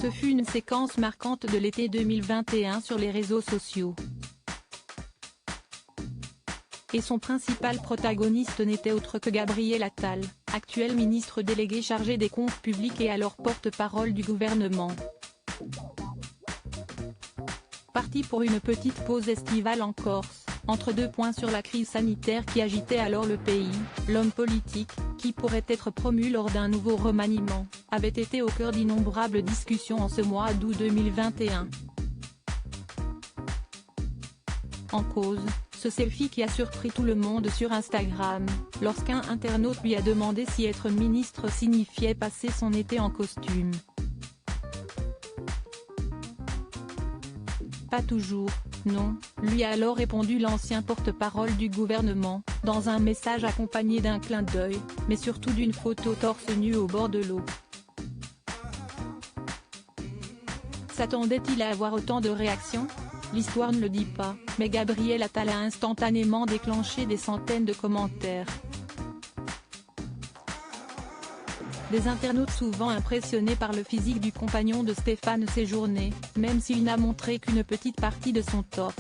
Ce fut une séquence marquante de l'été 2021 sur les réseaux sociaux. Et son principal protagoniste n'était autre que Gabriel Attal, actuel ministre délégué chargé des comptes publics et alors porte-parole du gouvernement. Parti pour une petite pause estivale en Corse, entre deux points sur la crise sanitaire qui agitait alors le pays, l'homme politique, qui pourrait être promu lors d'un nouveau remaniement, avait été au cœur d'innombrables discussions en ce mois d'août 2021. En cause, ce selfie qui a surpris tout le monde sur Instagram, lorsqu'un internaute lui a demandé si être ministre signifiait passer son été en costume. Pas toujours, non, lui a alors répondu l'ancien porte-parole du gouvernement, dans un message accompagné d'un clin d'œil, mais surtout d'une photo torse nu au bord de l'eau. S'attendait-il à avoir autant de réactions ? L'histoire ne le dit pas, mais Gabriel Attal a instantanément déclenché des centaines de commentaires. Des internautes souvent impressionnés par le physique du compagnon de Stéphane Séjourné, même s'il n'a montré qu'une petite partie de son torse.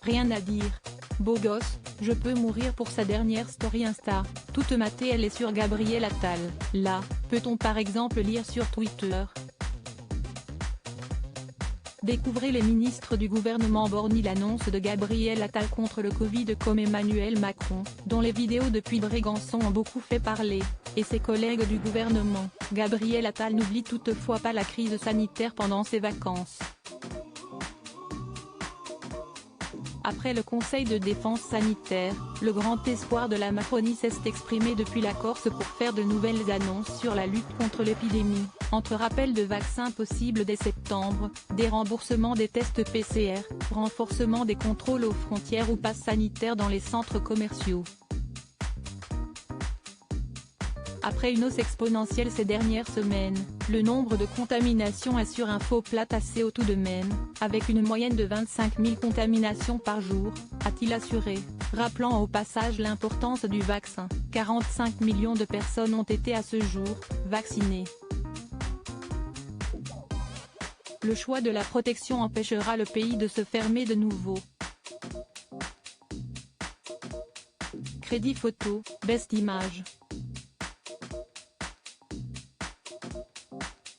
Rien à dire. Beau gosse, je peux mourir pour sa dernière story Insta, toute matée elle est sur Gabriel Attal. Là, peut-on par exemple lire sur Twitter. Découvrez les ministres du gouvernement borni l'annonce de Gabriel Attal contre le Covid comme Emmanuel Macron, dont les vidéos depuis Brégançon ont beaucoup fait parler, et ses collègues du gouvernement. Gabriel Attal n'oublie toutefois pas la crise sanitaire pendant ses vacances. Après le Conseil de défense sanitaire, le grand espoir de la Macronie s'est exprimé depuis la Corse pour faire de nouvelles annonces sur la lutte contre l'épidémie, entre rappels de vaccins possibles dès septembre, des remboursements des tests PCR, renforcement des contrôles aux frontières ou passe sanitaire dans les centres commerciaux. Après une hausse exponentielle ces dernières semaines, le nombre de contaminations est sur un faux plat assez haut tout de même, avec une moyenne de 25 000 contaminations par jour, a-t-il assuré, rappelant au passage l'importance du vaccin. 45 millions de personnes ont été à ce jour vaccinées. Le choix de la protection empêchera le pays de se fermer de nouveau. Crédit photo, Best Image.